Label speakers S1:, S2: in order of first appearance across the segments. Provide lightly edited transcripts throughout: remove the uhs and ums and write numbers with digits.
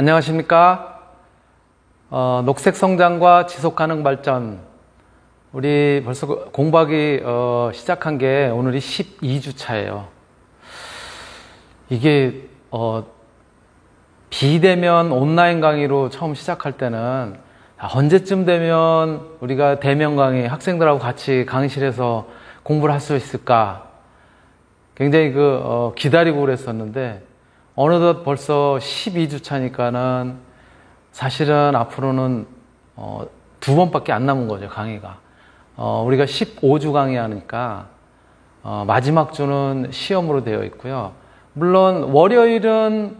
S1: 안녕하십니까? 녹색 성장과 지속 가능 발전. 우리 벌써 공부하기 시작한 게 오늘이 12주 차예요. 이게 비대면 온라인 강의로 처음 시작할 때는 언제쯤 되면 우리가 대면 강의, 학생들하고 같이 강의실에서 공부를 할 수 있을까? 굉장히 기다리고 그랬었는데 어느덧 벌써 12주 차니까는 사실은 앞으로는 2번밖에 안 남은 거죠, 강의가. 우리가 15주 강의하니까 마지막 주는 시험으로 되어 있고요. 물론 월요일은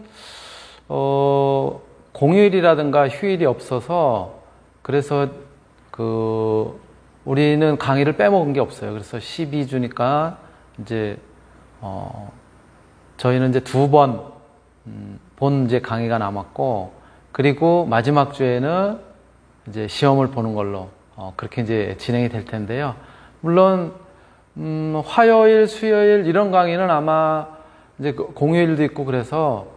S1: 공휴일이라든가 휴일이 없어서 그래서 우리는 강의를 빼먹은 게 없어요. 그래서 12주니까 이제 저희는 이제 2번 본 이제 강의가 남았고, 그리고 마지막 주에는 이제 시험을 보는 걸로 그렇게 이제 진행이 될 텐데요. 물론 화요일, 수요일 이런 강의는 아마 이제 공휴일도 있고 그래서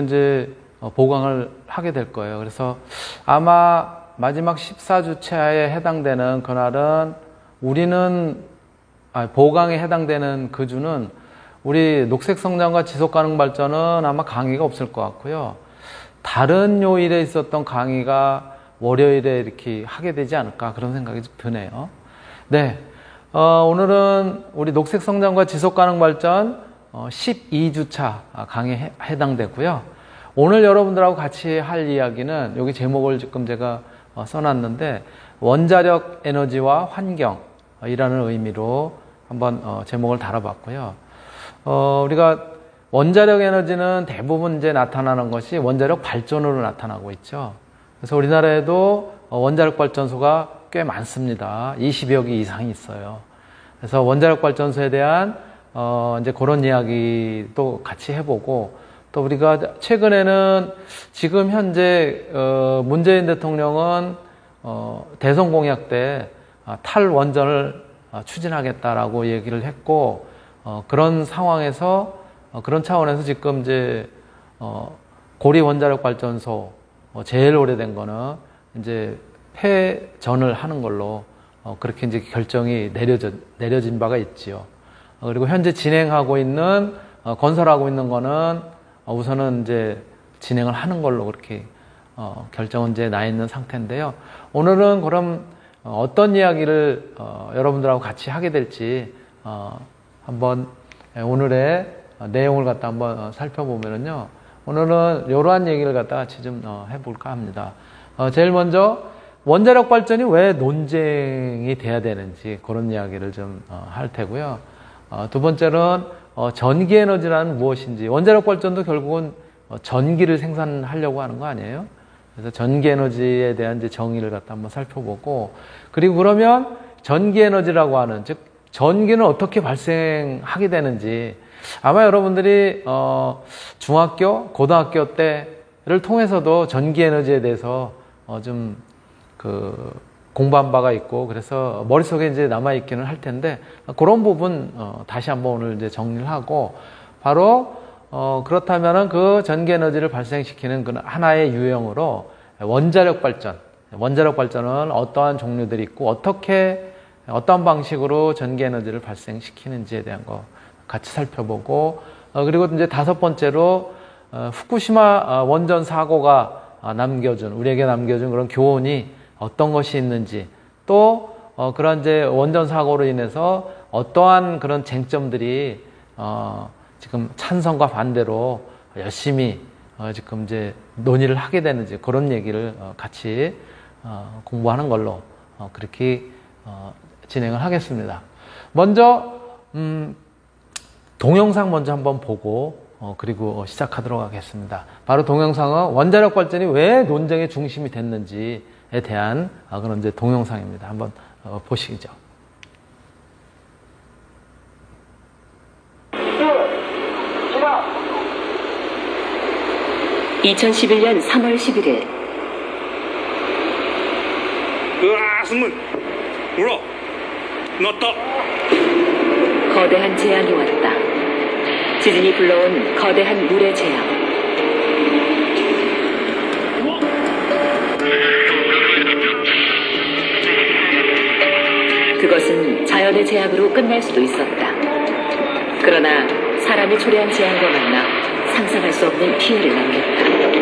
S1: 이제 보강을 하게 될 거예요. 그래서 아마 마지막 14주차에 해당되는 그날은 보강에 해당되는 그 주는 우리 녹색 성장과 지속 가능 발전은 아마 강의가 없을 것 같고요. 다른 요일에 있었던 강의가 월요일에 이렇게 하게 되지 않을까, 그런 생각이 드네요. 네. 오늘은 우리 녹색 성장과 지속 가능 발전 12주차 강의에 해당되고요. 오늘 여러분들하고 같이 할 이야기는 여기 제목을 지금 제가 써놨는데 원자력 에너지와 환경이라는 의미로 한번 제목을 달아봤고요. 우리가 원자력 에너지는 대부분 이제 나타나는 것이 원자력 발전으로 나타나고 있죠. 그래서 우리나라에도 원자력 발전소가 꽤 많습니다. 20여 개 이상이 있어요. 그래서 원자력 발전소에 대한 이제 그런 이야기도 같이 해보고, 또 우리가 최근에는 지금 현재 문재인 대통령은 대선 공약 때 탈원전을 추진하겠다라고 얘기를 했고, 그런 상황에서 그런 차원에서 지금 이제 고리 원자력 발전소 제일 오래된 거는 이제 폐전을 하는 걸로 그렇게 이제 결정이 내려진 바가 있지요. 그리고 현재 진행하고 있는 건설하고 있는 거는 우선은 이제 진행을 하는 걸로 그렇게 결정은 이제 나 있는 상태인데요. 오늘은 그럼 어떤 이야기를 여러분들하고 같이 하게 될지 한번 오늘의 내용을 갖다 한번 살펴보면은요. 오늘은 이러한 얘기를 갖다 같이 좀 해볼까 합니다. 제일 먼저 원자력 발전이 왜 논쟁이 돼야 되는지 그런 이야기를 좀 할 테고요. 두 번째는 전기 에너지란 무엇인지, 원자력 발전도 결국은 전기를 생산하려고 하는 거 아니에요? 그래서 전기 에너지에 대한 이제 정의를 갖다 한번 살펴보고, 그리고 그러면 전기 에너지라고 하는, 즉 전기는 어떻게 발생하게 되는지, 아마 여러분들이 중학교, 고등학교 때를 통해서도 전기 에너지에 대해서 좀 공부한 바가 있고, 그래서 머릿속에 이제 남아있기는 할 텐데, 그런 부분 다시 한번 오늘 이제 정리를 하고, 바로 그렇다면은 그 전기 에너지를 발생시키는 그 하나의 유형으로 원자력 발전. 원자력 발전은 어떠한 종류들이 있고 어떠한 방식으로 전기 에너지를 발생시키는지에 대한 거 같이 살펴보고, 그리고 이제 다섯 번째로 후쿠시마 원전 사고가 우리에게 남겨준 그런 교훈이 어떤 것이 있는지, 또 그런 이제 원전 사고로 인해서 어떠한 그런 쟁점들이 지금 찬성과 반대로 열심히 지금 이제 논의를 하게 되는지, 그런 얘기를 같이 공부하는 걸로 그렇게 진행을 하겠습니다. 먼저 동영상 먼저 한번 보고 그리고 시작하도록 하겠습니다. 바로 동영상은 원자력 발전이 왜 논쟁의 중심이 됐는지에 대한 그런 이제 동영상입니다. 한번 보시죠.
S2: 2011년 3월 11일.
S3: 승문, 울어, 넣었다.
S2: 거대한 재앙이 왔다. 지진이 불러온 거대한 물의 재앙. 그것은 자연의 제약으로 끝날 수도 있었다. 그러나 사람이 초래한 재앙과 만나 상상할 수 없는 피해를 남겼다.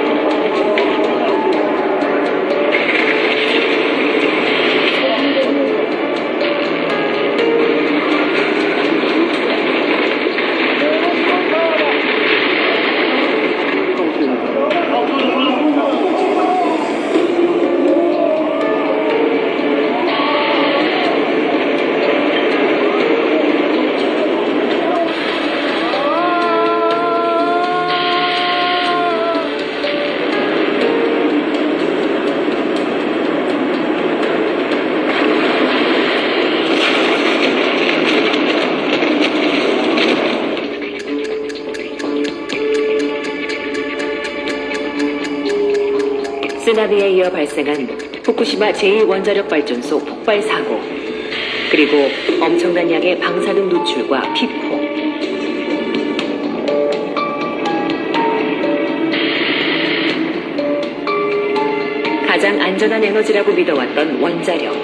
S2: 쓰나미에 이어 발생한 후쿠시마 제1원자력발전소 폭발 사고, 그리고 엄청난 양의 방사능 노출과 피포. 가장 안전한 에너지라고 믿어왔던 원자력.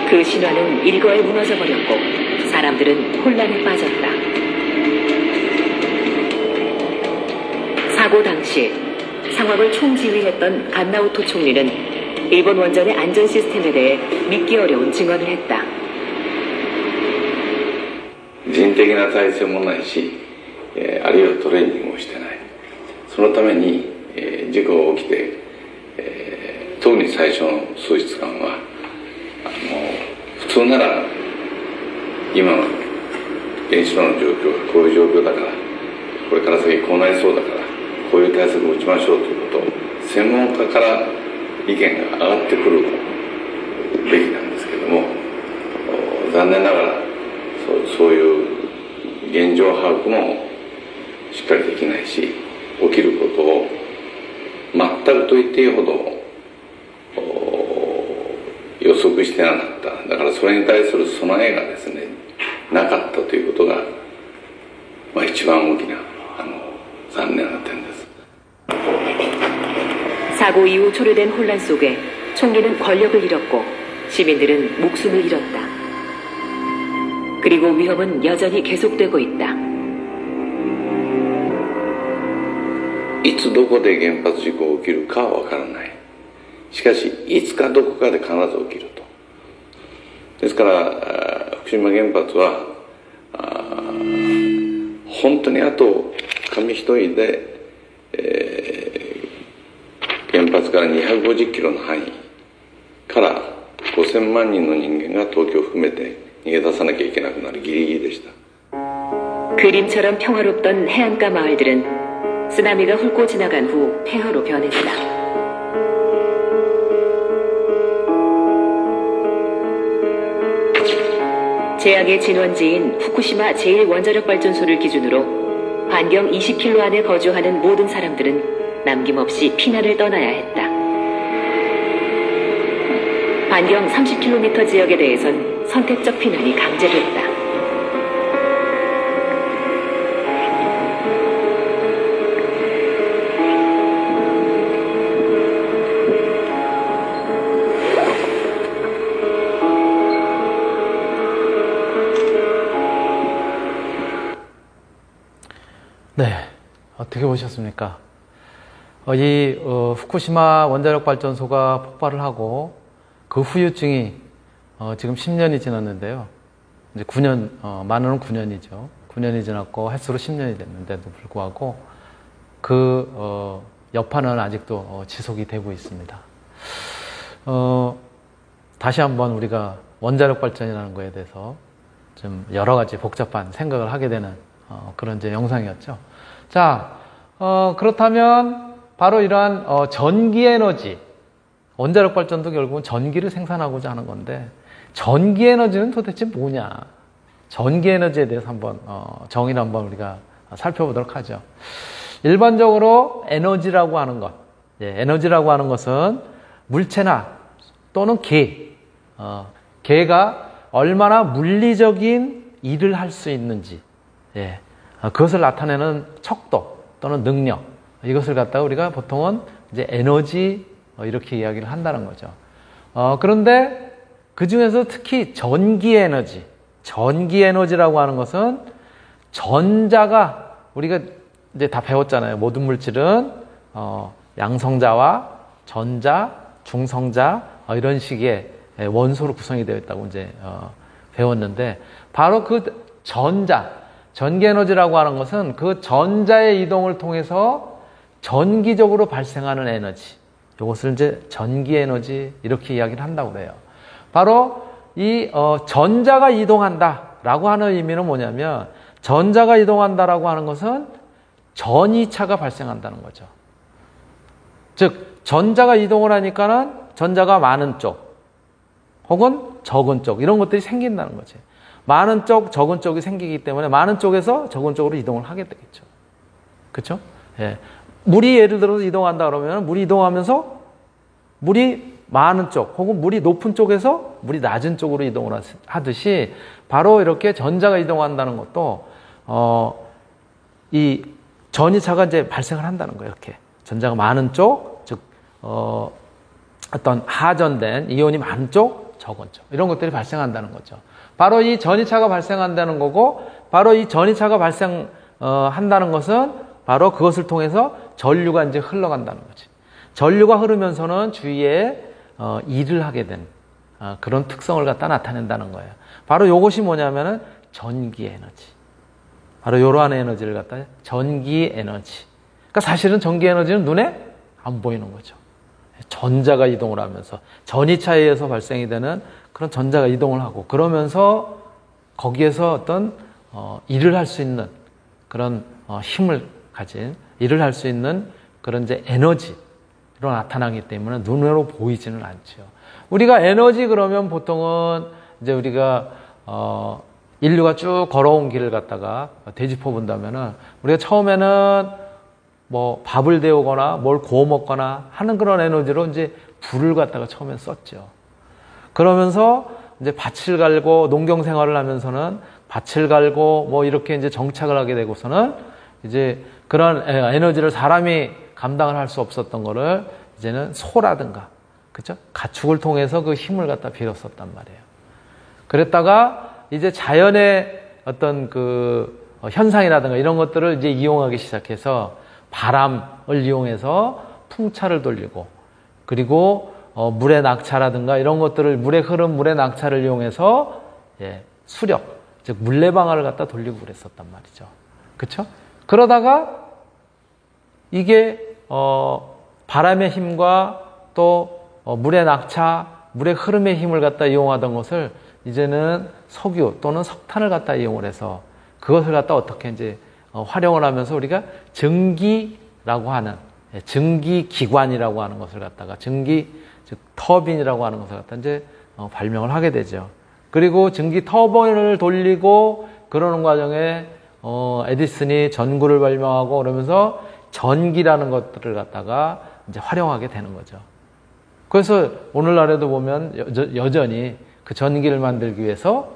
S2: 그 신화는 일거에 무너져버렸고 사람들은 혼란에 빠졌다. 사고 당시 상황을 총지휘했던 간나우토 총리는 일본 원전의 안전 시스템에 대해 믿기 어려운 증언을 했다.
S4: 人的な体制もないし、あるいはトレーニングをしてない。そのために、事故が起きて、特に最初の数日間は普通なら今の原子炉の状況がこういう状況だからこれから先こうなりそうだからこういう対策を打ちましょうということを専門家から意見が上がってくるべきなんですけども、残念ながらそういう現状把握もしっかりできないし、起きることを全くと言っていいほど予測してなかった。だからそれに対する備えがですねなかったということが、一番大きな残念な点です。
S2: 사고 이후 초래된 혼란 속에 총리는 권력을 잃었고 시민들은 목숨을 잃었다. 그리고 위험은 여전히 계속되고 있다.
S4: いつどこで原発事故が起きるかはわからない。しかしいつかどこかで必ず起きると。ですから福島原発は本当にあと紙一重で、原発から250キロの範囲から5000万人の人間が東京を含めて逃げ出さなきゃいけなくなるギリギリでした。
S2: 그림처럼 평화롭던 해안가 마을들은 쓰나미가 훑고 지나간 후 폐허로 변했다. 재앙의 진원지인 후쿠시마 제1원자력발전소를 기준으로 반경 20km 안에 거주하는 모든 사람들은 남김없이 피난을 떠나야 했다. 반경 30km 지역에 대해선 선택적 피난이 강제됐다.
S1: 네, 어떻게 보셨습니까? 후쿠시마 원자력 발전소가 폭발을 하고 그 후유증이 지금 10년이 지났는데요. 이제 9년, 만으로는 9년이죠. 9년이 지났고 횟수로 10년이 됐는데도 불구하고 그 여파는 아직도 지속이 되고 있습니다. 다시 한번 우리가 원자력 발전이라는 거에 대해서 좀 여러 가지 복잡한 생각을 하게 되는 그런 이제 영상이었죠. 자, 그렇다면 바로 이러한 전기 에너지, 원자력 발전도 결국은 전기를 생산하고자 하는 건데 전기 에너지는 도대체 뭐냐? 전기 에너지에 대해서 한번 정의를 한번 우리가 살펴보도록 하죠. 일반적으로 에너지라고 하는 것, 에너지라고 하는 것은 물체나 또는 개가 얼마나 물리적인 일을 할 수 있는지, 그것을 나타내는 척도 또는 능력, 이것을 갖다가 우리가 보통은 이제 에너지 이렇게 이야기를 한다는 거죠. 그런데 그 중에서 특히 전기 에너지라고 하는 것은 전자가 우리가 이제 다 배웠잖아요. 모든 물질은 양성자와 전자, 중성자 이런 식의 원소로 구성이 되어 있다고 이제 배웠는데 바로 그 전기 에너지라고 하는 것은 그 전자의 이동을 통해서 전기적으로 발생하는 에너지. 이것을 이제 전기 에너지 이렇게 이야기를 한다고 그래요. 바로 이 전자가 이동한다라고 하는 의미는 뭐냐면 전자가 이동한다라고 하는 것은 전이차가 발생한다는 거죠. 즉 전자가 이동을 하니까는 전자가 많은 쪽 혹은 적은 쪽 이런 것들이 생긴다는 거지. 많은 쪽, 적은 쪽이 생기기 때문에 많은 쪽에서 적은 쪽으로 이동을 하게 되겠죠. 그렇죠? 예. 물이 예를 들어서 이동한다 그러면 물이 이동하면서 물이 많은 쪽 혹은 물이 높은 쪽에서 물이 낮은 쪽으로 이동을 하듯이 바로 이렇게 전자가 이동한다는 것도 이 전이차가 이제 발생을 한다는 거예요. 이렇게 전자가 많은 쪽, 즉 어떤 하전된 이온이 많은 쪽, 적은 쪽 이런 것들이 발생한다는 거죠. 바로 이 전이차가 발생한다는 거고, 바로 이 전이차가 발생한다는 것은 바로 그것을 통해서 전류가 이제 흘러간다는 거지. 전류가 흐르면서는 주위에 일을 하게 된 그런 특성을 갖다 나타낸다는 거예요. 바로 이것이 뭐냐면은 전기 에너지. 바로 이러한 에너지를 갖다 전기 에너지. 그러니까 사실은 전기 에너지는 눈에 안 보이는 거죠. 전자가 이동을 하면서 전이차에 의해서 발생이 되는 그런 전자가 이동을 하고 그러면서 거기에서 어떤 일을 할 수 있는 그런 힘을 가진 일을 할 수 있는 그런 이제 에너지로 나타나기 때문에 눈으로 보이지는 않죠. 우리가 에너지 그러면 보통은 이제 우리가 인류가 쭉 걸어온 길을 갖다가 되짚어 본다면은 우리가 처음에는 뭐 밥을 데우거나 뭘 구워 먹거나 하는 그런 에너지로 이제 불을 갖다가 처음에 썼죠. 그러면서 이제 밭을 갈고 농경 생활을 하면서는 밭을 갈고 뭐 이렇게 이제 정착을 하게 되고서는 이제 그런 에너지를 사람이 감당을 할 수 없었던 거를 이제는 소라든가 그죠? 가축을 통해서 그 힘을 갖다 빌었었단 말이에요. 그랬다가 이제 자연의 어떤 그 현상이라든가 이런 것들을 이제 이용하기 시작해서 바람을 이용해서 풍차를 돌리고 그리고 물의 낙차라든가 이런 것들을 물의 흐름, 물의 낙차를 이용해서 수력, 즉 물레방아를 갖다 돌리고 그랬었단 말이죠. 그렇죠? 그러다가 이게 바람의 힘과 또 물의 낙차, 물의 흐름의 힘을 갖다 이용하던 것을 이제는 석유 또는 석탄을 갖다 이용을 해서 그것을 갖다 어떻게 이제 활용을 하면서 우리가 증기라고 하는 증기기관이라고 하는 것을 갖다가 증기 즉 터빈이라고 하는 것을 갖다 이제 발명을 하게 되죠. 그리고 증기 터빈을 돌리고 그러는 과정에 에디슨이 전구를 발명하고 그러면서 전기라는 것들을 갖다가 이제 활용하게 되는 거죠. 그래서 오늘날에도 보면 여전히 그 전기를 만들기 위해서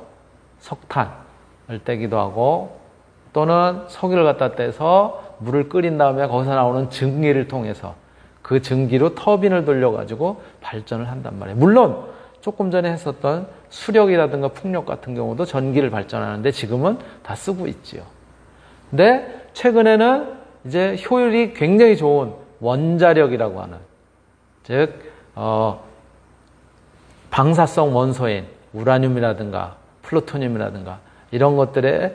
S1: 석탄을 떼기도 하고 또는 석유를 갖다 떼서 물을 끓인 다음에 거기서 나오는 증기를 통해서 그 증기로 터빈을 돌려가지고 발전을 한단 말이에요. 물론 조금 전에 했었던 수력이라든가 풍력 같은 경우도 전기를 발전하는데 지금은 다 쓰고 있지요. 근데 최근에는 이제 효율이 굉장히 좋은 원자력이라고 하는 즉 방사성 원소인 우라늄이라든가 플루토늄이라든가 이런 것들의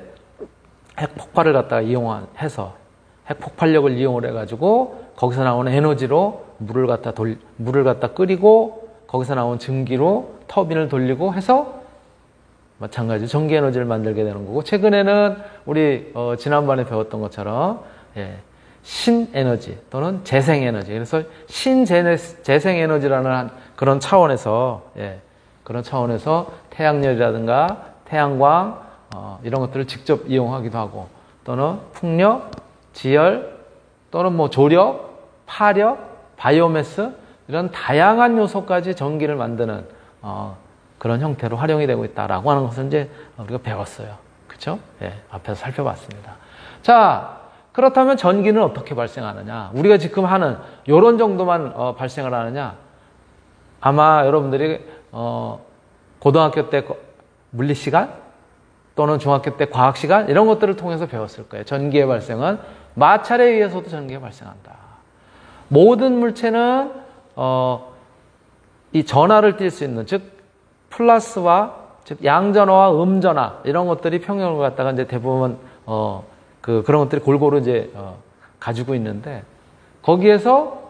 S1: 핵폭발을 갖다가 이용해서 핵폭발력을 이용을 해가지고 거기서 나오는 에너지로 물을 갖다 끓이고 거기서 나온 증기로 터빈을 돌리고 해서 마찬가지로 전기 에너지를 만들게 되는 거고 최근에는 우리 지난번에 배웠던 것처럼 신에너지 또는 재생에너지 그래서 신재생에너지라는 그런 차원에서 태양열이라든가 태양광 이런 것들을 직접 이용하기도 하고 또는 풍력, 지열 또는 뭐 조력, 파력, 바이오매스 이런 다양한 요소까지 전기를 만드는 그런 형태로 활용이 되고 있다라고 하는 것을 이제 우리가 배웠어요. 그렇죠? 앞에서 살펴봤습니다. 자, 그렇다면 전기는 어떻게 발생하느냐? 우리가 지금 하는 이런 정도만 발생을 하느냐? 아마 여러분들이 고등학교 때 물리 시간 또는 중학교 때 과학 시간 이런 것들을 통해서 배웠을 거예요. 전기의 발생은 마찰에 의해서도 전기가 발생한다. 모든 물체는 이 전하를 띌 수 있는 즉 플러스와 즉 양전하와 음전하 이런 것들이 평형을 갖다가 이제 대부분 그런 것들이 골고루 이제 가지고 있는데 거기에서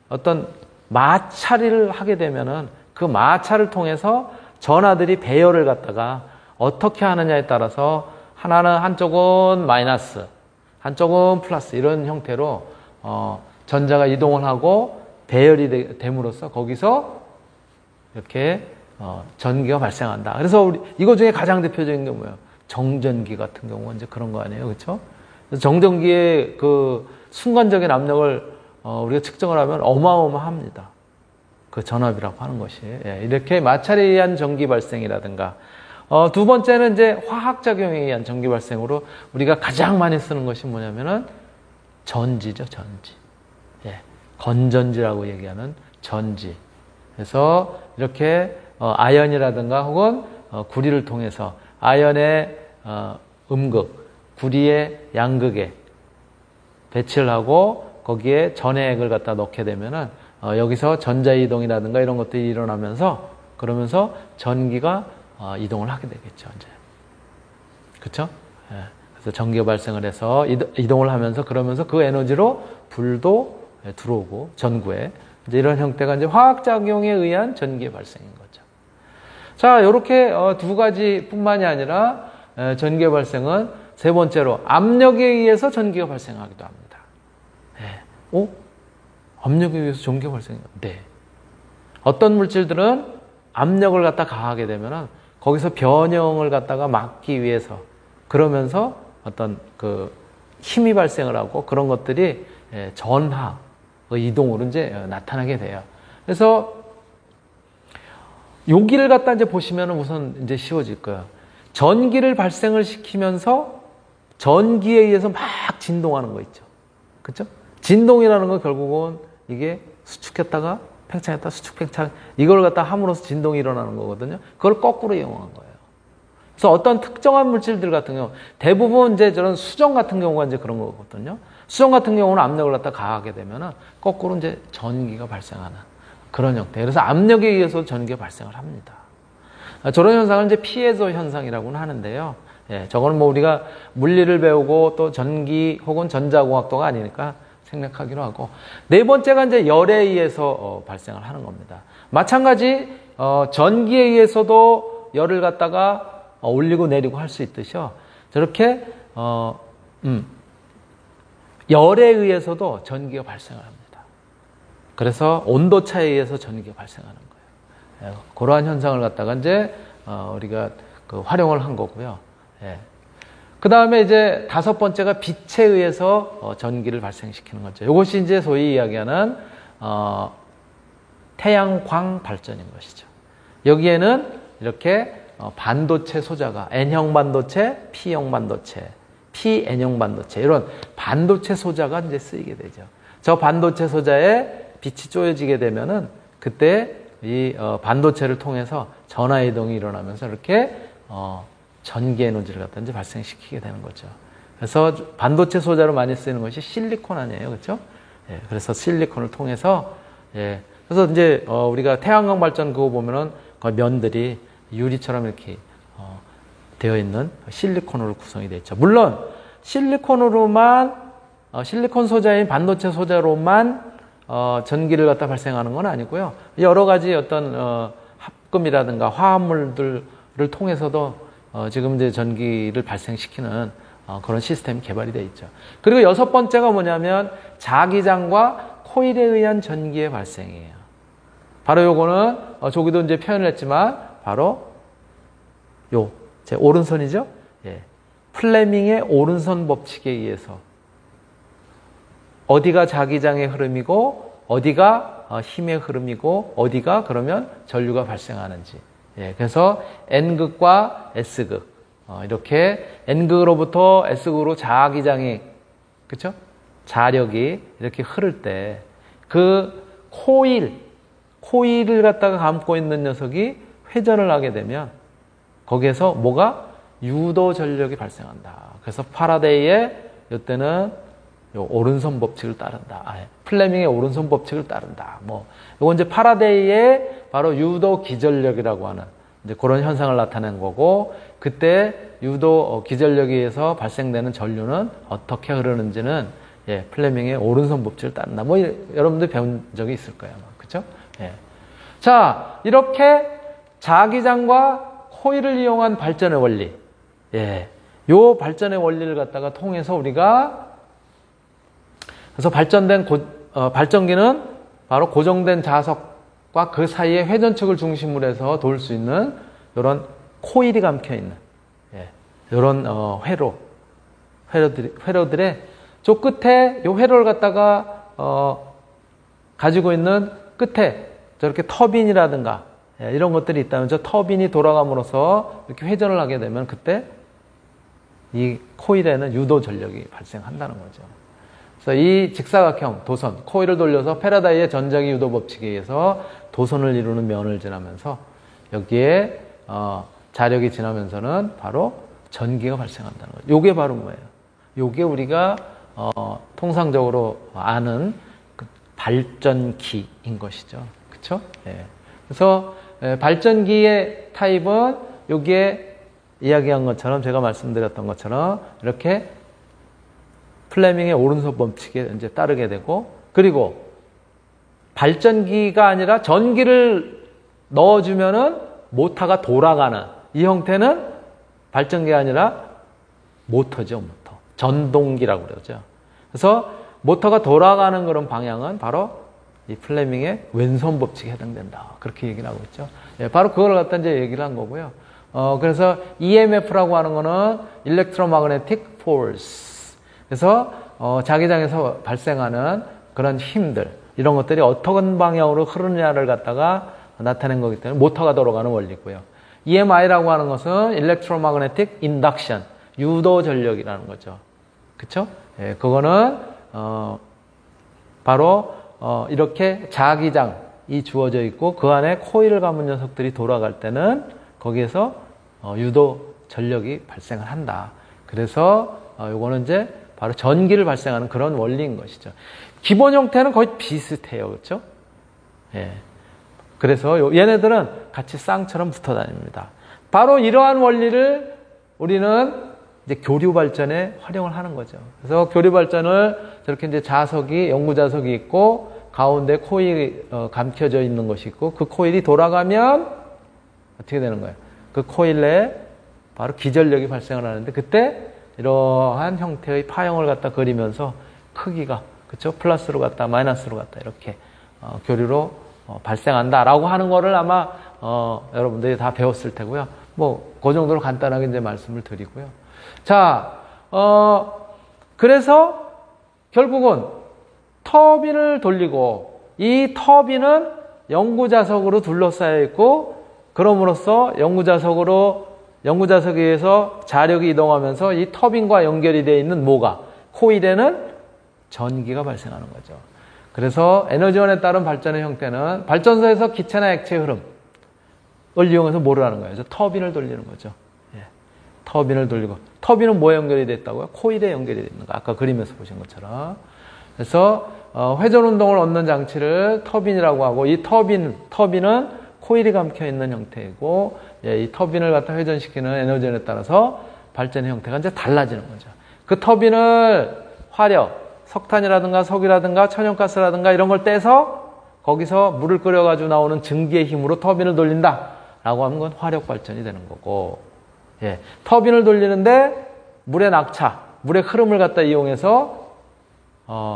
S1: 어떤 마찰을 하게 되면은 그 마찰을 통해서 전하들이 배열을 갖다가 어떻게 하느냐에 따라서 하나는 한쪽은 마이너스, 한쪽은 플러스 이런 형태로 전자가 이동을 하고 배열이 됨으로써 거기서 이렇게 전기가 발생한다. 그래서 이거 중에 가장 대표적인 게 뭐예요? 정전기 같은 경우는 이제 그런 거 아니에요, 그렇죠? 정전기의 그 순간적인 압력을 우리가 측정을 하면 어마어마합니다. 그 전압이라고 하는 것이 이렇게 마찰에 의한 전기 발생이라든가 두 번째는 이제 화학작용에 의한 전기 발생으로 우리가 가장 많이 쓰는 것이 뭐냐면은 전지죠, 전지. 건전지라고 얘기하는 전지. 그래서 이렇게 아연이라든가 혹은 구리를 통해서 아연의 음극, 구리의 양극에 배치를 하고 거기에 전해액을 갖다 넣게 되면은 여기서 전자이동이라든가 이런 것들이 일어나면서 그러면서 전기가 이동을 하게 되겠죠, 이제. 그렇죠? 그래서 전기가 발생을 해서 이동을 하면서 그러면서 그 에너지로 불도 들어오고 전구에 이제 이런 형태가 이제 화학작용에 의한 전기의 발생인 거죠. 자, 이렇게 두 가지뿐만이 아니라 전기의 발생은 세 번째로 압력에 의해서 전기가 발생하기도 합니다. 압력에 의해서 전기가 발생해요? 네. 어떤 물질들은 압력을 갖다 가하게 되면은 거기서 변형을 갖다가 막기 위해서 그러면서 어떤 그 힘이 발생을 하고 그런 것들이 전하, 이동으로 이제 나타나게 돼요. 그래서 여기를 갖다 이제 보시면은 우선 이제 쉬워질 거예요. 전기를 발생을 시키면서 전기에 의해서 막 진동하는 거 있죠. 그렇죠? 진동이라는 건 결국은 이게 수축했다가 팽창했다 수축 팽창 이걸 갖다 함으로써 진동이 일어나는 거거든요. 그걸 거꾸로 이용한 거예요. 그래서 어떤 특정한 물질들 같은 경우 대부분 이제 저런 수정 같은 경우가 이제 그런 거거든요. 수정 같은 경우는 압력을 갖다 가하게 되면은 거꾸로 이제 전기가 발생하는 그런 형태. 그래서 압력에 의해서 전기가 발생을 합니다. 저런 현상을 이제 피에조 현상이라고는 하는데요. 저거는 뭐 우리가 물리를 배우고 또 전기 혹은 전자공학도가 아니니까 생략하기로 하고 네 번째가 이제 열에 의해서 발생을 하는 겁니다. 마찬가지 전기에 의해서도 열을 갖다가 올리고 내리고 할 수 있듯이요. 저렇게 열에 의해서도 전기가 발생을 합니다. 그래서 온도차에 의해서 전기가 발생하는 거예요. 그러한 현상을 갖다가 이제 우리가 그 활용을 한 거고요. 그 다음에 이제 다섯 번째가 빛에 의해서 전기를 발생시키는 거죠. 이것이 이제 소위 이야기하는 태양광 발전인 것이죠. 여기에는 이렇게 반도체 소자가 N형 반도체, P형 반도체, PN형 반도체 이런 반도체 소자가 이제 쓰이게 되죠. 저 반도체 소자에 빛이 쪼여지게 되면은 그때 이 반도체를 통해서 전하 이동이 일어나면서 이렇게 전기 에너지를 갖다 이제 발생시키게 되는 거죠. 그래서 반도체 소자로 많이 쓰이는 것이 실리콘 아니에요, 그렇죠? 그래서 실리콘을 통해서 그래서 이제 우리가 태양광 발전 그거 보면은 그 면들이 유리처럼 이렇게 되어 있는 실리콘으로 구성이 되어 있죠. 물론 실리콘으로만 실리콘 소자인 반도체 소자로만 전기를 갖다 발생하는 건 아니고요. 여러 가지 어떤 합금이라든가 화합물들을 통해서도 지금 이제 전기를 발생시키는 그런 시스템이 개발이 되어 있죠. 그리고 여섯 번째가 뭐냐면 자기장과 코일에 의한 전기의 발생이에요. 바로 요거는 저기도 이제 표현을 했지만 바로 제 오른손이죠. 플레밍의 오른손 법칙에 의해서 어디가 자기장의 흐름이고 어디가 힘의 흐름이고 어디가 그러면 전류가 발생하는지. 그래서 N극과 S극 이렇게 N극으로부터 S극으로 자기장이 그렇죠? 자력이 이렇게 흐를 때 그 코일을 갖다가 감고 있는 녀석이 회전을 하게 되면 거기에서 뭐가 유도 전력이 발생한다. 그래서 파라데이의 이때는 요 오른손 법칙을 따른다. 플레밍의 오른손 법칙을 따른다. 뭐 이건 이제 파라데이의 바로 유도 기전력이라고 하는 이제 그런 현상을 나타낸 거고, 그때 유도 기전력에 의해서 발생되는 전류는 어떻게 흐르는지는 플레밍의 오른손 법칙을 따른다. 뭐 여러분들 배운 적이 있을 거예요, 그렇죠? 자, 이렇게 자기장과 코일을 이용한 발전의 원리, 요 발전의 원리를 갖다가 통해서 우리가 그래서 발전된 발전기는 바로 고정된 자석과 그 사이에 회전축을 중심으로 해서 돌 수 있는 이런 코일이 감겨 있는 이런 회로들의 저 끝에 요 회로를 갖다가 가지고 있는 끝에 저렇게 터빈이라든가 이런 것들이 있다면 저 터빈이 돌아감으로써 이렇게 회전을 하게 되면 그때 이 코일에는 유도 전력이 발생한다는 거죠. 그래서 이 직사각형 도선, 코일을 돌려서 패러다이의 전자기 유도 법칙에 의해서 도선을 이루는 면을 지나면서 여기에 자력이 지나면서는 바로 전기가 발생한다는 거죠. 요게 바로 뭐예요? 요게 우리가 통상적으로 아는 그 발전기인 것이죠. 그렇죠? 그래서 발전기의 타입은 여기에 이야기한 것처럼, 제가 말씀드렸던 것처럼 이렇게 플레밍의 오른손 법칙에 이제 따르게 되고, 그리고 발전기가 아니라 전기를 넣어주면은 모터가 돌아가는 이 형태는 발전기가 아니라 모터죠, 모터. 전동기라고 그러죠. 그래서 모터가 돌아가는 그런 방향은 바로 이 플레밍의 왼손 법칙에 해당된다. 그렇게 얘기를 하고 있죠. 바로 그걸 갖다 이제 얘기를 한 거고요. 그래서 EMF라고 하는 거는 Electromagnetic Force. 그래서 자기장에서 발생하는 그런 힘들, 이런 것들이 어떤 방향으로 흐르느냐를 갖다가 나타낸 거기 때문에 모터가 돌아가는 원리고요. EMI라고 하는 것은 Electromagnetic Induction, 유도 전력이라는 거죠. 그쵸? 그거는 바로 이렇게 자기장이 주어져 있고 그 안에 코일을 감은 녀석들이 돌아갈 때는 거기에서 유도 전력이 발생을 한다. 그래서 요거는 이제 바로 전기를 발생하는 그런 원리인 것이죠. 기본 형태는 거의 비슷해요. 그렇죠? 그래서 얘네들은 같이 쌍처럼 붙어 다닙니다. 바로 이러한 원리를 우리는 이제 교류 발전에 활용을 하는 거죠. 그래서 교류 발전을 저렇게 이제 자석이, 연구 자석이 있고 가운데 코일이 감춰져 있는 것이 있고 그 코일이 돌아가면 어떻게 되는 거예요? 그 코일에 바로 기전력이 발생을 하는데 그때 이러한 형태의 파형을 갖다 그리면서 크기가, 그쵸? 플러스로 갔다 마이너스로 갔다 이렇게 교류로 발생한다라고 하는 거를 아마 여러분들이 다 배웠을 테고요. 뭐 그 정도로 간단하게 이제 말씀을 드리고요. 자, 그래서 결국은 터빈을 돌리고 이 터빈은 연구자석으로 둘러싸여 있고 그럼으로써 연구자석에 의해서 자력이 이동하면서 이 터빈과 연결이 되어 있는 뭐가? 코일에는 전기가 발생하는 거죠. 그래서 에너지원에 따른 발전의 형태는 발전소에서 기체나 액체 흐름을 이용해서 뭐를 하는 거예요? 터빈을 돌리는 거죠. 터빈을 돌리고, 터빈은 뭐에 연결이 됐다고요? 코일에 연결이 되는 거. 아까 그림에서 보신 것처럼. 그래서 회전 운동을 얻는 장치를 터빈이라고 하고, 이 터빈은 코일이 감겨 있는 형태이고, 이 터빈을 갖다 회전시키는 에너지원에 따라서 발전의 형태가 이제 달라지는 거죠. 그 터빈을 화력, 석탄이라든가 석유라든가 천연가스라든가 이런 걸 떼서 거기서 물을 끓여가지고 나오는 증기의 힘으로 터빈을 돌린다라고 하는 건 화력 발전이 되는 거고, 터빈을 돌리는데 물의 낙차, 물의 흐름을 갖다 이용해서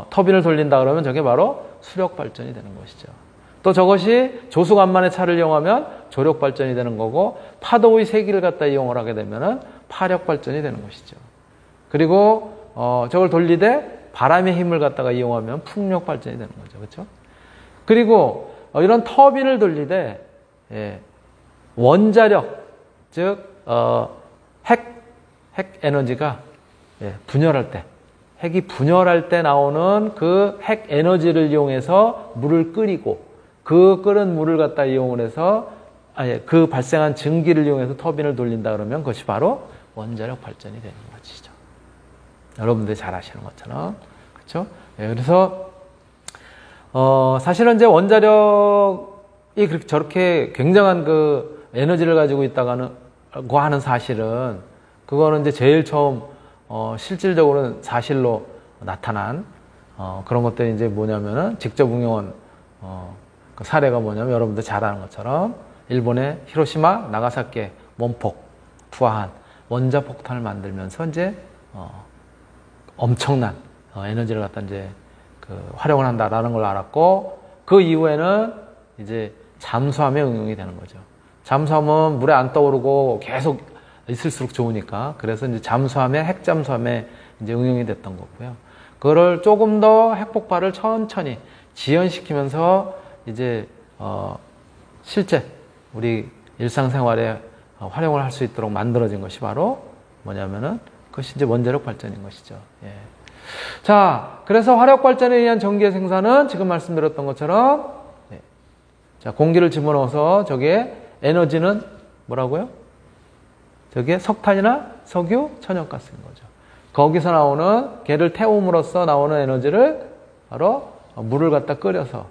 S1: 터빈을 돌린다 그러면 저게 바로 수력 발전이 되는 것이죠. 또 저것이 조수간만의 차를 이용하면 조력 발전이 되는 거고 파도의 세기를 갖다 이용을 하게 되면은 파력 발전이 되는 것이죠. 그리고 저걸 돌리되 바람의 힘을 갖다가 이용하면 풍력 발전이 되는 거죠. 그렇죠? 그리고 이런 터빈을 돌리되 원자력, 즉 핵 에너지가 분열할 때, 핵이 분열할 때 나오는 그 핵 에너지를 이용해서 물을 끓이고 그 끓은 물을 갖다 이용을 해서 그 발생한 증기를 이용해서 터빈을 돌린다 그러면 그것이 바로 원자력 발전이 되는 것이죠. 여러분들이 잘 아시는 것처럼. 그렇죠? 예, 그래서 사실은 이제 원자력이 그렇게 저렇게 굉장한 그 에너지를 가지고 있다고 하는 사실은 그거는 이제 제일 처음 실질적으로는 사실로 나타난 그런 것들이 이제 뭐냐면은 직접 응용한 그 사례가 뭐냐면 여러분들 잘 아는 것처럼 일본의 히로시마, 나가사키 원폭 투하한 원자폭탄을 만들면서 이제 엄청난 에너지를 갖다 이제 그 활용을 한다라는 걸 알았고 그 이후에는 이제 잠수함에 응용이 되는 거죠. 잠수함은 물에 안 떠오르고 계속 있을수록 좋으니까 그래서 이제 잠수함에 핵잠수함에 이제 응용이 됐던 거고요. 그거를 조금 더 핵폭발을 천천히 지연시키면서 이제 실제 우리 일상생활에 활용을 할 수 있도록 만들어진 것이 바로 뭐냐면은 그것이 이제 원자력 발전인 것이죠. 예. 자, 그래서 화력 발전에 의한 전기의 생산은 지금 말씀드렸던 것처럼 네. 자, 공기를 집어넣어서 저게 에너지는 뭐라고요? 저게 석탄이나 석유, 천연가스인 거죠. 거기서 나오는 걔를 태움으로써 나오는 에너지를 바로 물을 갖다 끓여서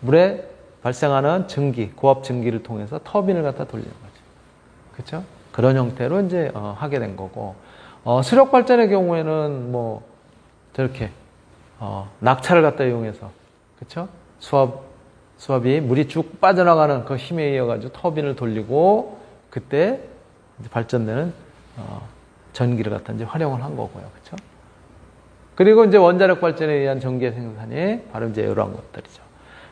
S1: 물에 발생하는 증기, 고압 증기를 통해서 터빈을 갖다 돌리는 거죠. 그렇죠? 그런 형태로 이제 하게 된 거고 수력 발전의 경우에는 뭐 저렇게 낙차를 갖다 이용해서 그렇죠? 수압이 물이 쭉 빠져나가는 그 힘에 의해 가지고 터빈을 돌리고 그때 이제 발전되는 전기를 갖다 이제 활용을 한 거고요. 그렇죠? 그리고 이제 원자력 발전에 의한 전기의 생산이 바로 이제 이러한 것들이죠.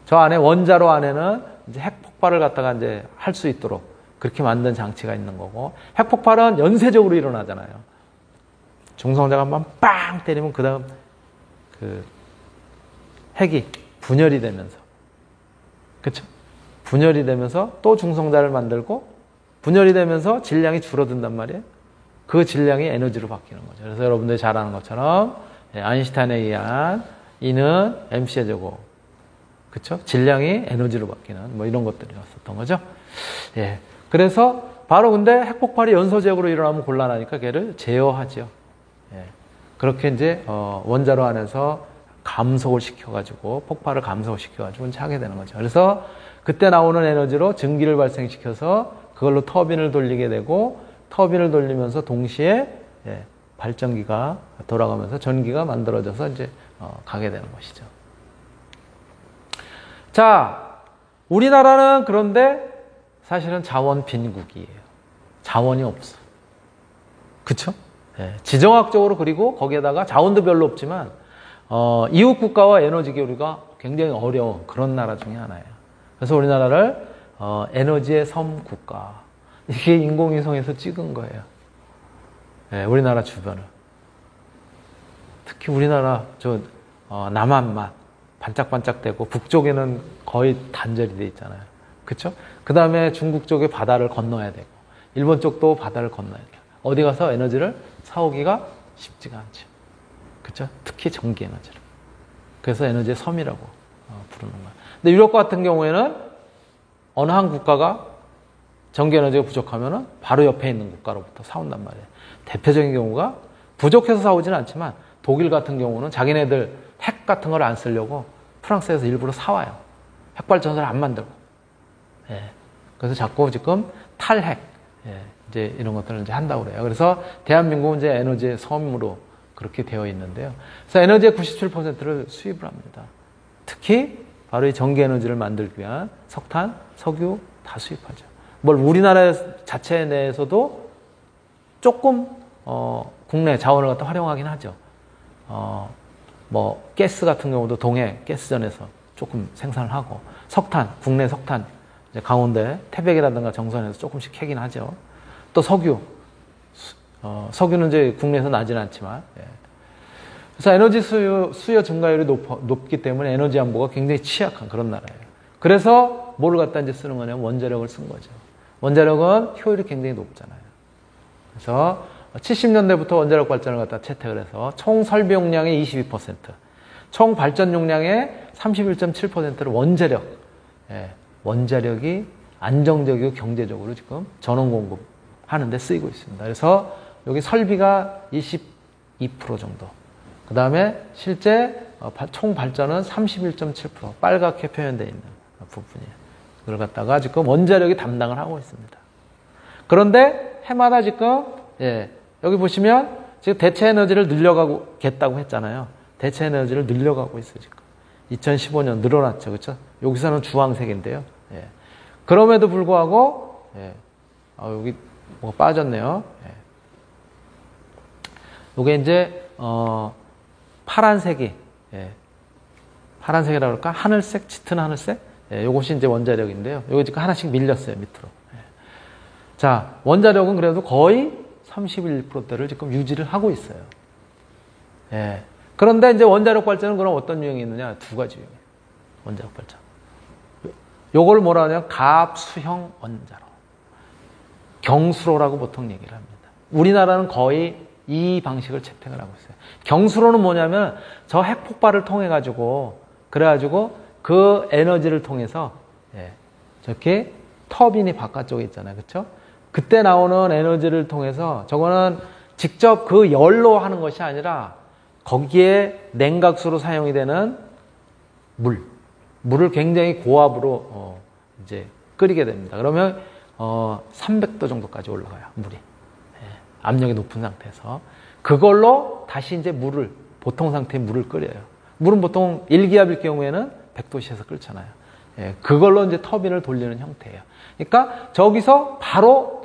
S1: 저 안에 원자로 안에는 이제 핵 폭발을 갖다가 이제 할 수 있도록 그렇게 만든 장치가 있는 거고 핵 폭발은 연쇄적으로 일어나잖아요. 중성자가 한번 빵 때리면 그다음 그 핵이 분열이 되면서 그렇죠? 분열이 되면서 또 중성자를 만들고 분열이 되면서 질량이 줄어든단 말이에요. 그 질량이 에너지로 바뀌는 거죠. 그래서 여러분들이 잘 아는 것처럼 아인슈타인에 의한 E는 mc의 제곱 그렇죠? 질량이 에너지로 바뀌는 뭐 이런 것들이었었던 거죠. 예. 그래서 바로 근데 핵폭발이 연소적으로 일어나면 곤란하니까 걔를 제어하죠. 예. 그렇게 이제 원자로 안에서 감속을 시켜가지고 폭발을 감속시켜가지고 이제 하게 되는 거죠. 그래서 그때 나오는 에너지로 증기를 발생시켜서 그걸로 터빈을 돌리게 되고 터빈을 돌리면서 동시에 예, 발전기가 돌아가면서 전기가 만들어져서 이제 가게 되는 것이죠. 자, 우리나라는 그런데 사실은 자원 빈국이에요. 자원이 없어. 그쵸? 예, 지정학적으로 그리고 거기에다가 자원도 별로 없지만 이웃 국가와 에너지 교류가 굉장히 어려운 그런 나라 중에 하나예요. 그래서 우리나라를 에너지의 섬 국가 이게 인공위성에서 찍은 거예요. 예, 우리나라 주변을. 특히 우리나라 남한만 반짝반짝대고 북쪽에는 거의 단절이 돼 있잖아요. 그렇죠? 그 다음에 중국 쪽에 바다를 건너야 되고 일본 쪽도 바다를 건너야 돼요. 어디 가서 에너지를 사오기가 쉽지가 않죠. 그렇죠? 특히 전기 에너지를. 그래서 에너지의 섬이라고 부르는 거예요. 근데 유럽 같은 경우에는 어느 한 국가가 전기 에너지가 부족하면은 바로 옆에 있는 국가로부터 사온단 말이에요. 대표적인 경우가 부족해서 사오지는 않지만 독일 같은 경우는 자기네들 핵 같은 걸 안 쓰려고 프랑스에서 일부러 사와요. 핵발전소를 안 만들고. 예. 그래서 자꾸 지금 탈핵, 예. 이제 이런 것들을 이제 한다고 그래요. 그래서 대한민국은 이제 에너지의 섬으로 그렇게 되어 있는데요. 그래서 에너지의 97%를 수입을 합니다. 특히 바로 이 전기 에너지를 만들기 위한 석탄, 석유 다 수입하죠. 우리나라 자체 내에서도 조금 국내 자원을 갖다 활용하긴 하죠. 가스 같은 경우도 동해 가스전에서 조금 생산을 하고 석탄, 국내 석탄 이제 강원도에 태백이라든가 정선에서 조금씩 캐긴 하죠. 또 석유, 석유는 이제 국내에서 나지는 않지만 예. 그래서 에너지 수요 증가율이 높기 때문에 에너지 안보가 굉장히 취약한 그런 나라예요. 그래서 뭐를 갖다 이제 쓰는 거냐면 원자력을 쓴 거죠. 원자력은 효율이 굉장히 높잖아요. 그래서 70년대부터 원자력 발전을 갖다 채택을 해서 총 설비 용량의 22%, 총 발전 용량의 31.7%를 원자력이 안정적이고 경제적으로 지금 전원 공급하는 데 쓰이고 있습니다. 그래서 여기 설비가 22% 정도. 그 다음에 실제 총 발전은 31.7% 빨갛게 표현되어 있는 부분이에요. 그걸 갖다가 지금 원자력이 담당을 하고 있습니다. 그런데 해마다 지금 여기 보시면 지금 대체 에너지를 늘려가겠다고 했잖아요. 대체 에너지를 늘려가고 있어요, 지금. 2015년 늘어났죠, 그렇죠? 여기서는 주황색인데요. 그럼에도 불구하고 여기 뭐가 빠졌네요. 이게 이제 파란색이 파란색이라고 그럴까? 하늘색, 짙은 하늘색. 요것이 이제 원자력인데요. 요거 지금 하나씩 밀렸어요, 밑으로. 자, 원자력은 그래도 거의 31%대를 지금 유지를 하고 있어요. 그런데 이제 원자력 발전은 그럼 어떤 유형이 있느냐? 두 가지 유형이에요. 원자력 발전. 요걸 뭐라 하냐면 가압수형 원자로. 경수로라고 보통 얘기를 합니다. 우리나라는 거의 이 방식을 채택을 하고 있어요. 경수로는 뭐냐면 저 핵폭발을 통해 가지고 그래가지고 그 에너지를 통해서 저렇게 터빈이 바깥쪽에 있잖아요, 그렇죠? 그때 나오는 에너지를 통해서 저거는 직접 그 열로 하는 것이 아니라 거기에 냉각수로 사용이 되는 물을 굉장히 고압으로 이제 끓이게 됩니다. 그러면 300도 정도까지 올라가요, 물이. 압력이 높은 상태에서 그걸로 다시 이제 보통 상태의 물을 끓여요. 물은 보통 1기압일 경우에는 100도씨에서 끓잖아요. 그걸로 이제 터빈을 돌리는 형태예요. 그러니까 저기서 바로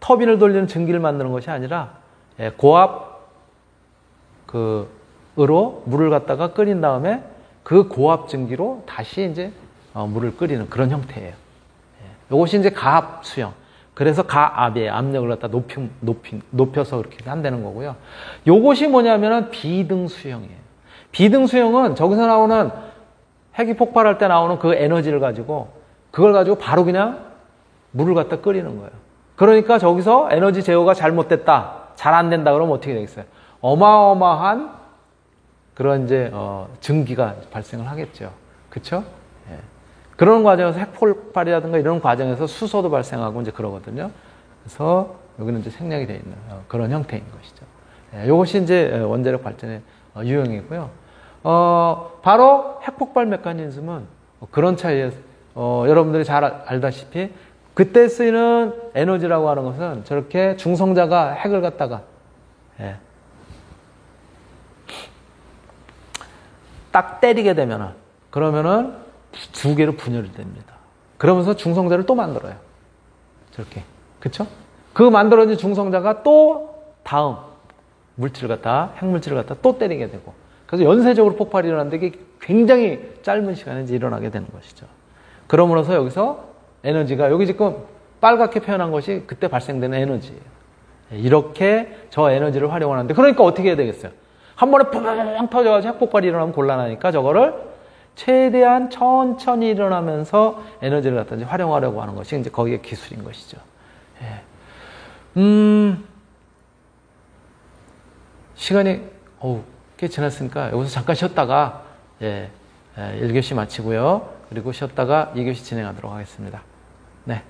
S1: 터빈을 돌리는 증기를 만드는 것이 아니라 고압 으로 물을 갖다가 끓인 다음에 그 고압 증기로 다시 이제 물을 끓이는 그런 형태예요. 이것이 이제 가압 수형. 그래서 가압의 압력을 갖다 높여서 그렇게 한다는 거고요. 요것이 뭐냐면은 비등 수형이에요. 비등 수형은 저기서 나오는 핵이 폭발할 때 나오는 그 에너지를 가지고 그걸 가지고 바로 그냥 물을 갖다 끓이는 거예요. 그러니까 저기서 에너지 제어가 잘못됐다, 잘 안 된다 그러면 어떻게 되겠어요? 어마어마한 그런 이제 증기가 발생을 하겠죠. 그렇죠? 그런 과정에서 핵폭발이라든가 이런 과정에서 수소도 발생하고 이제 그러거든요. 그래서 여기는 이제 생략이 되어 있는 그런 형태인 것이죠. 이것이 이제 원자력 발전의 유형이고요. 바로 핵폭발 메커니즘은 그런 차이에 여러분들이 잘 알다시피 그때 쓰이는 에너지라고 하는 것은 저렇게 중성자가 핵을 갖다가 딱 때리게 되면은 그러면은 두 개로 분열이 됩니다. 그러면서 중성자를 또 만들어요. 저렇게. 그쵸? 그 만들어진 중성자가 또 다음 물질을 갖다, 핵물질을 갖다 또 때리게 되고. 그래서 연쇄적으로 폭발이 일어나는데 이게 굉장히 짧은 시간에 이제 일어나게 되는 것이죠. 그러므로서 여기서 에너지가, 여기 지금 빨갛게 표현한 것이 그때 발생되는 에너지예요. 이렇게 저 에너지를 활용하는데, 그러니까 어떻게 해야 되겠어요? 한 번에 팡 터져가지고 핵폭발이 일어나면 곤란하니까 저거를 최대한 천천히 일어나면서 에너지를 갖다 이제 활용하려고 하는 것이 이제 거기에 기술인 것이죠. 시간이 꽤 지났으니까 여기서 잠깐 쉬었다가 1교시 마치고요. 그리고 쉬었다가 2교시 진행하도록 하겠습니다. 네.